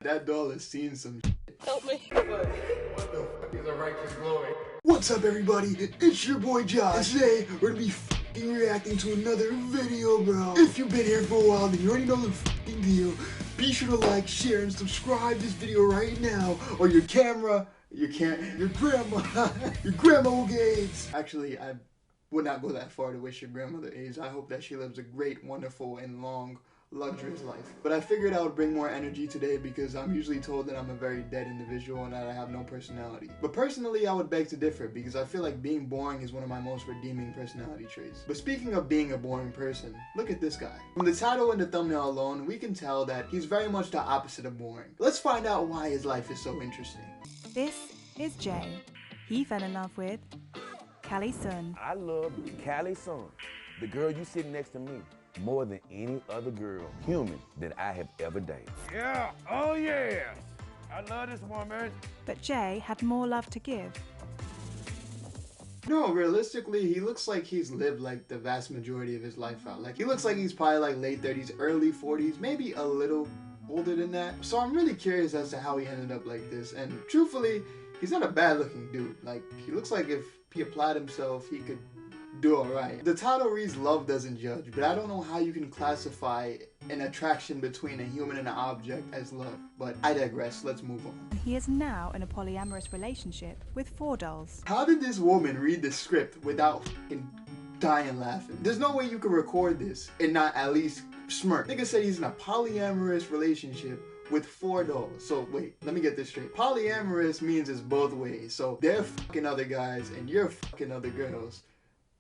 That doll has seen some shit. Help me. What the fuck is a righteous glory? What's up, everybody? It's your boy Josh. And today, we're gonna be fucking reacting to another video, bro. If you've been here for a while, then you already know the fucking deal. Be sure to like, share, and subscribe this video right now, or your grandma, your grandma will get AIDS. Actually, I would not go that far to wish your grandmother AIDS. I hope that she lives a great, wonderful, and long, luxurious life. But I figured I would bring more energy today because I'm usually told that I'm a very dead individual and that I have no personality. But personally, I would beg to differ because I feel like being boring is one of my most redeeming personality traits. But speaking of being a boring person, look at this guy. From the title and the thumbnail alone, we can tell that he's very much the opposite of boring. Let's find out why his life is so interesting. This is Jay. He fell in love with Callie Sun. I love Callie Sun, the girl you sitting next to me, more than any other girl, human, that I have ever dated. Yeah, oh yeah, I love this woman. But Jay had more love to give. No, realistically, he looks like he's lived like the vast majority of his life out. Like, he looks like he's probably like late 30s, early 40s, maybe a little older than that. So I'm really curious as to how he ended up like this. And truthfully, he's not a bad looking dude. Like, he looks like if he applied himself, he could do alright. The title reads Love Doesn't Judge, but I don't know how you can classify an attraction between a human and an object as love. But I digress, let's move on. He is now in a polyamorous relationship with 4 dolls. How did this woman read the script without fucking dying laughing? There's no way you can record this and not at least smirk. Nigga said he's in a polyamorous relationship with 4 dolls. So wait, let me get this straight. Polyamorous means it's both ways. So they're fucking other guys and you're fucking other girls.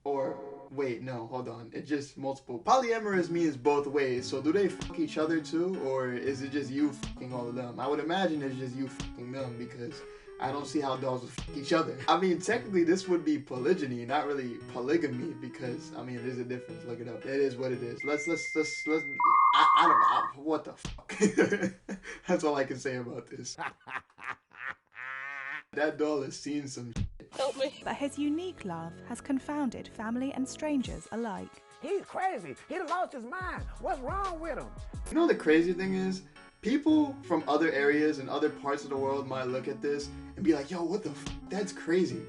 Or, wait, no, hold on. It's just multiple. Polyamorous means both ways. So do they fuck each other too? Or is it just you fucking all of them? I would imagine it's just you fucking them because I don't see how dolls would fuck each other. I mean, technically this would be polygyny, not really polygamy, because, I mean, there's a difference. Look it up. It is what it is. Let's I don't know. What the fuck? That's all I can say about this. That doll has seen some shit. Help me. But his unique love has confounded family and strangers alike. He's crazy. He lost his mind. What's wrong with him? You know the crazy thing is? People from other areas and other parts of the world might look at this and be like, yo, what the f? That's crazy.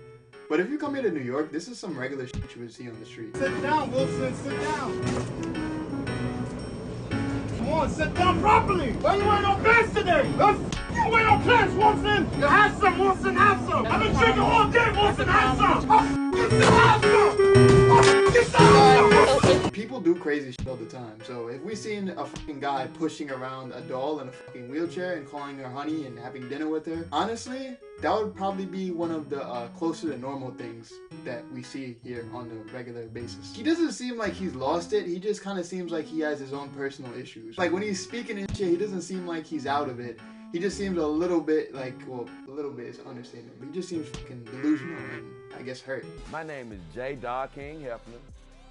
But if you come here to New York, this is some regular shit you would see on the street. Sit down, Wilson, sit down. Come on, sit down properly. Why you wearing no pants today? You wear no pants, Wilson. You have some, Wilson, have some. I've been drinking all day, Wilson, have some. You still have some. You still have some. People do crazy shit all the time. So if we seen a fucking guy pushing around a doll in a fucking wheelchair and calling her honey and having dinner with her, honestly, that would probably be one of the closer to normal things that we see here on a regular basis. He doesn't seem like he's lost it. He just kind of seems like he has his own personal issues. Like when he's speaking and shit, he doesn't seem like he's out of it. He just seems a little bit like, well, a little bit is an understatement, but he just seems fucking delusional and I guess hurt. My name is J. Dog King Hefner.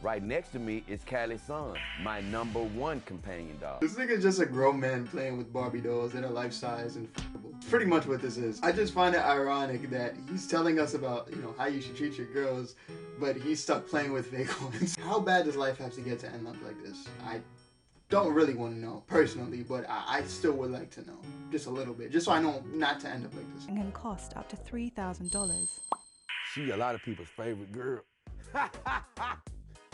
Right next to me is Callie Sun, my #1 companion dog. This nigga's just a grown man playing with Barbie dolls that are life-size and fuckable. It's pretty much what this is. I just find it ironic that he's telling us about, you know, how you should treat your girls, but he's stuck playing with fake ones. How bad does life have to get to end up like this? I don't really want to know, personally, but I still would like to know. Just a little bit, just so I know not to end up like this. And can cost up to $3,000. She a lot of people's favorite girl.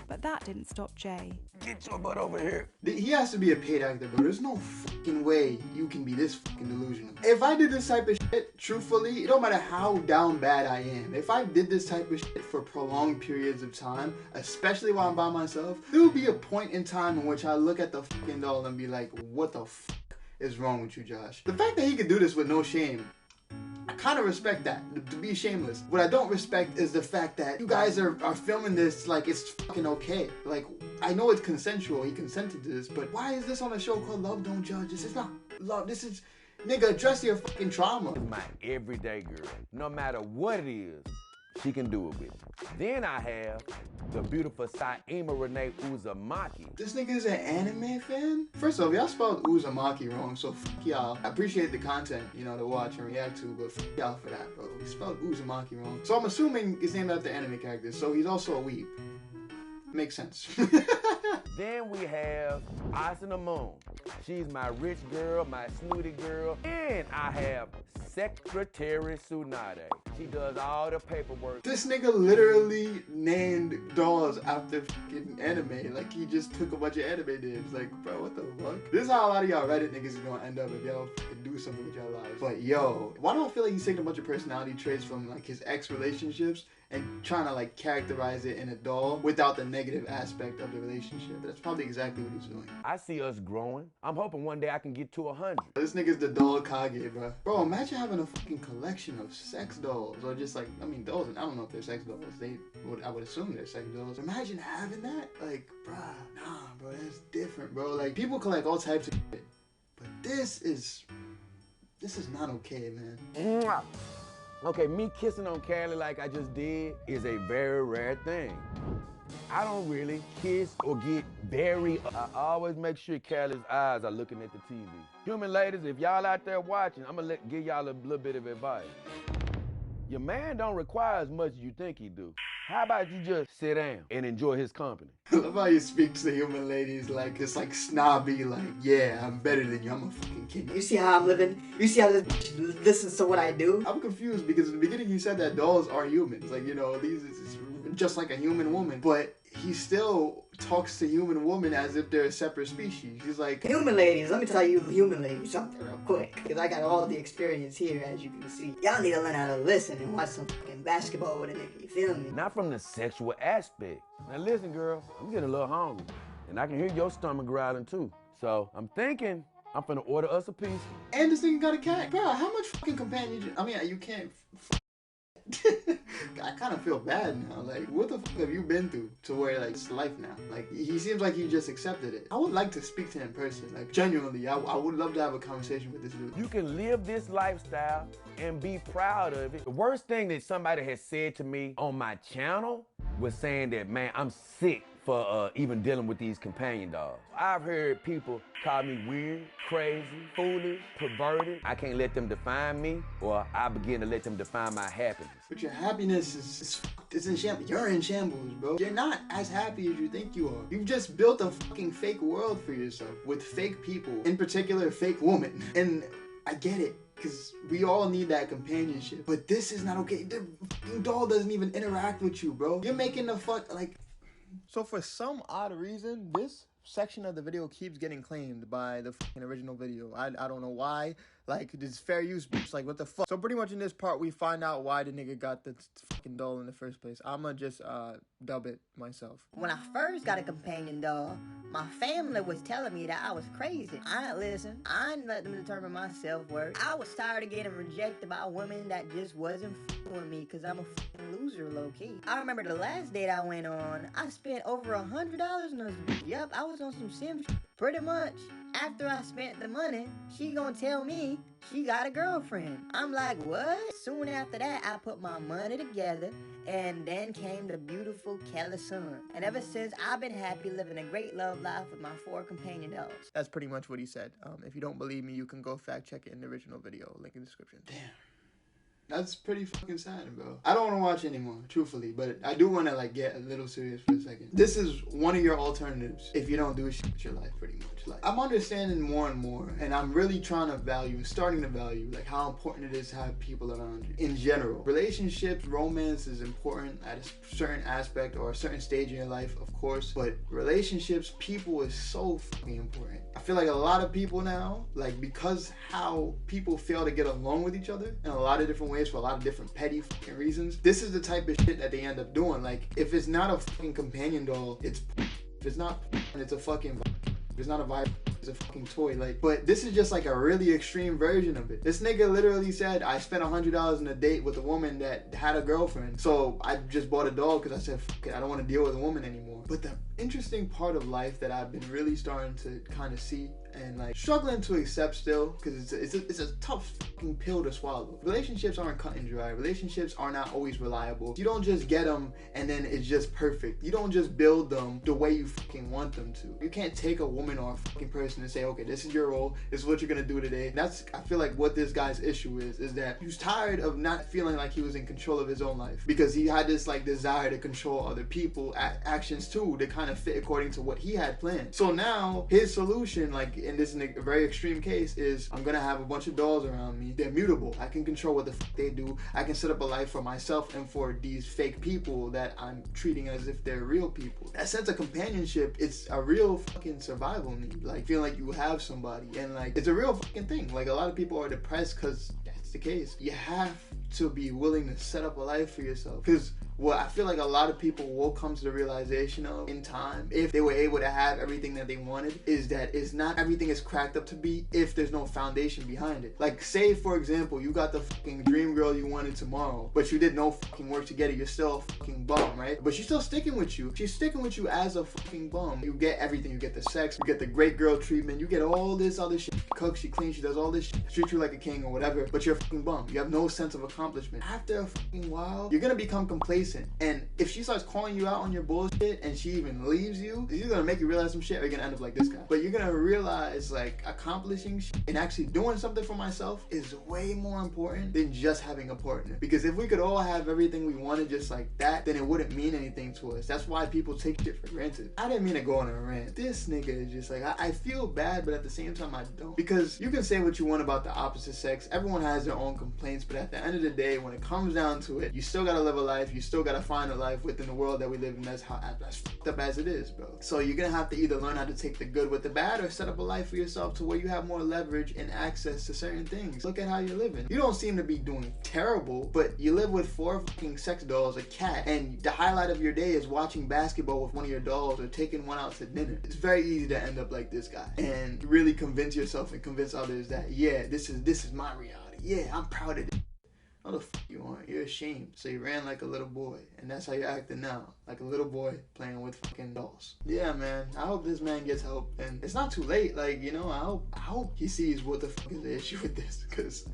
But that didn't stop Jay. Get your butt over here. He has to be a paid actor, bro. There's no fucking way you can be this fucking delusional. If I did this type of shit, truthfully, it don't matter how down bad I am. If I did this type of shit for prolonged periods of time, especially while I'm by myself, there would be a point in time in which I look at the fucking doll and be like, what the fuck is wrong with you, Josh? The fact that he could do this with no shame, I kind of respect that, to be shameless. What I don't respect is the fact that you guys are filming this like it's fucking okay. Like, I know it's consensual, he consented to this, but why is this on a show called Love Don't Judge? This is not love, this is, nigga, address your fucking trauma. It's my everyday girl. No matter what it is, she can do it with me. Then I have the beautiful Saima Renee Uzumaki. This nigga is an anime fan? First off, y'all spelled Uzumaki wrong, so fuck y'all. I appreciate the content, you know, to watch and react to, but fuck y'all for that, bro. He spelled Uzumaki wrong. So I'm assuming it's named after anime characters, so he's also a weeb. Makes sense. Then we have Ice in the Moon. She's my rich girl, my snooty girl. And I have Secretary Tsunade. She does all the paperwork. This nigga literally named dolls after fucking anime. Like, he just took a bunch of anime names. Like, bro, what the fuck? This is how a lot of y'all Reddit niggas is gonna end up if y'all fucking do something with your lives. But yo, why do I feel like he's taking a bunch of personality traits from like his ex-relationships and trying to like characterize it in a doll without the negative aspect of the relationship? That's probably exactly what he's doing. I see us growing. I'm hoping one day I can get to 100. This nigga's the doll Kage, bro. Bro, imagine having a fucking collection of sex dolls. Or just like, I mean, dolls, I don't know if they're sex dolls. I would assume they're sex dolls. Imagine having that. Like, bruh, nah, bro, that's different, bro. Like, people collect all types of shit. But this is not okay, man. Mwah. Okay, me kissing on Callie like I just did is a very rare thing. I don't really kiss or get very. I always make sure Callie's eyes are looking at the TV. Human ladies, if y'all out there watching, I'm gonna give y'all a little bit of advice. Your man don't require as much as you think he do. How about you just sit down and enjoy his company? I love how he speaks to human ladies like it's like snobby, like, yeah, I'm better than you, I'm a fucking king. You see how I'm living? You see how this bitch listens to what I do? I'm confused because in the beginning you said that dolls are humans. Like, you know, these is just like a human woman. But he still talks to human woman as if they're a separate species. He's like, human ladies, let me tell you human ladies something real quick. Because I got all the experience here, as you can see. Y'all need to learn how to listen and watch some fucking basketball with a nigga, you feel me? Not from the sexual aspect. Now listen, girl, I'm getting a little hungry. And I can hear your stomach growling too. So I'm thinking I'm finna order us a pizza. and this nigga got a cat. Bro, how much fucking companionship? I mean, you can't. I kind of feel bad now. Like, what the fuck have you been through to where, like, it's life now? Like, he seems like he just accepted it. I would like to speak to him in person. Like, genuinely, I would love to have a conversation with this dude. You can live this lifestyle and be proud of it. The worst thing that somebody has said to me on my channel was saying that, man, I'm sick for even dealing with these companion dogs. I've heard people call me weird, crazy, foolish, perverted. I can't let them define me, or I begin to let them define my happiness. But your happiness is in shambles. You're in shambles, bro. You're not as happy as you think you are. You've just built a fucking fake world for yourself with fake people, in particular, fake woman. And I get it, because we all need that companionship. But this is not okay. The fucking doll doesn't even interact with you, bro. You're making the fuck, like... So for some odd reason, this section of the video keeps getting claimed by the fucking original video. I don't know why. Like, it's fair use, bitch. Like, what the fuck? So pretty much in this part, we find out why the nigga got the fucking doll in the first place. I'ma just dub it myself. When I first got a companion doll, my family was telling me that I was crazy. I ain't listen. I ain't let them determine my self-worth. I was tired of getting rejected by women that just wasn't f***ing with me because I'm a f***ing loser, low-key. I remember the last date I went on, I spent over $100 on this. Yup, I was on some sim shit. Pretty much. After I spent the money, she gonna tell me she got a girlfriend. I'm like, what? Soon after that, I put my money together, and then came the beautiful Kelly Sun. And ever since, I've been happy living a great love life with my 4 companion dogs. That's pretty much what he said. If you don't believe me, you can go fact check it in the original video. Link in the description. Damn. That's pretty fucking sad, bro. I don't want to watch anymore, truthfully, but I do want to, like, get a little serious for a second. This is one of your alternatives if you don't do shit with your life, pretty much. Like, I'm understanding more and more, and I'm really trying to value, starting to value, like, how important it is to have people around you. In general, relationships, romance is important at a certain aspect or a certain stage in your life, of course, but relationships, people is so fucking important. I feel like a lot of people now, like, because how people fail to get along with each other in a lot of different ways, for a lot of different petty fucking reasons, this is the type of shit that they end up doing. Like, if it's not a fucking companion doll, it's if it's not and it's a fucking if it's not a vibe, it's a fucking toy. Like, but this is just like a really extreme version of it. This nigga literally said, I spent $100 on a date with a woman that had a girlfriend, so I just bought a doll because I said, fuck it, I don't want to deal with a woman anymore. But the interesting part of life that I've been really starting to kind of see and like struggling to accept still, because it's a tough fucking pill to swallow. Relationships aren't cut and dry. Relationships are not always reliable. You don't just get them and then it's just perfect. You don't just build them the way you fucking want them to. You can't take a woman or a fucking person and say, okay, this is your role, this is what you're gonna do today. And that's, I feel like what this guy's issue is that he was tired of not feeling like he was in control of his own life, because he had this like desire to control other people actions too, to kind of fit according to what he had planned. So now his solution, like in this a very extreme case, is I'm gonna have a bunch of dolls around me. They're mutable. I can control what the fuck they do. I can set up a life for myself and for these fake people that I'm treating as if they're real people. That sense of companionship, it's a real fucking survival need. Like feeling like you have somebody, and like it's a real fucking thing. Like a lot of people are depressed because that's the case. You have to be willing to set up a life for yourself, because what I feel like a lot of people will come to the realization of in time, if they were able to have everything that they wanted, is that it's not everything is cracked up to be if there's no foundation behind it. Like say for example, you got the fucking dream girl you wanted tomorrow, but you did no fucking work to get it. You're still a fucking bum, right? But she's still sticking with you. She's sticking with you as a fucking bum. You get everything. You get the sex, you get the great girl treatment, you get all this other shit. She cooks, she cleans, she does all this shit, treats you like a king or whatever, but you're a fucking bum. You have no sense of accomplishment. After a fucking while, you're gonna become complacent. And if she starts calling you out on your bullshit and she even leaves you, you're gonna make you realize some shit, or you're gonna end up like this guy. But you're gonna realize like accomplishing shit and actually doing something for myself is way more important than just having a partner. Because if we could all have everything we wanted just like that, then it wouldn't mean anything to us. That's why people take shit for granted. I didn't mean to go on a rant. This nigga is just like, I feel bad, but at the same time I don't. Because you can say what you want about the opposite sex. Everyone has their own complaints, but at the end of the day, when it comes down to it, you still gotta live a life. You still gotta find a life within the world that we live in. That's fucked up as it is, bro. So you're gonna have to either learn how to take the good with the bad, or set up a life for yourself to where you have more leverage and access to certain things. Look at how you're living. You don't seem to be doing terrible, but you live with 4 fucking sex dolls, a cat, and the highlight of your day is watching basketball with one of your dolls or taking one out to dinner. It's very easy to end up like this guy and really convince yourself and convince others that, yeah, this is my reality. Yeah, I'm proud of it. No, the fuck you aren't. You're ashamed. So you ran like a little boy, and that's how you're acting now, like a little boy playing with fucking dolls. Yeah, man. I hope this man gets help, and it's not too late. Like, you know, I hope he sees what the fuck is the issue with this, because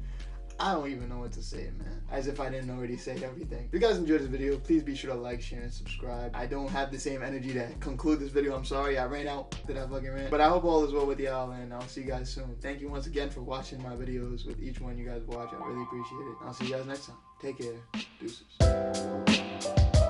I don't even know what to say, man. As if I didn't already say everything. If you guys enjoyed this video, please be sure to like, share, and subscribe. I don't have the same energy to conclude this video. I'm sorry, I ran out to that fucking rant. But I hope all is well with y'all, and I'll see you guys soon. Thank you once again for watching my videos with each one you guys watch. I really appreciate it. I'll see you guys next time. Take care. Deuces.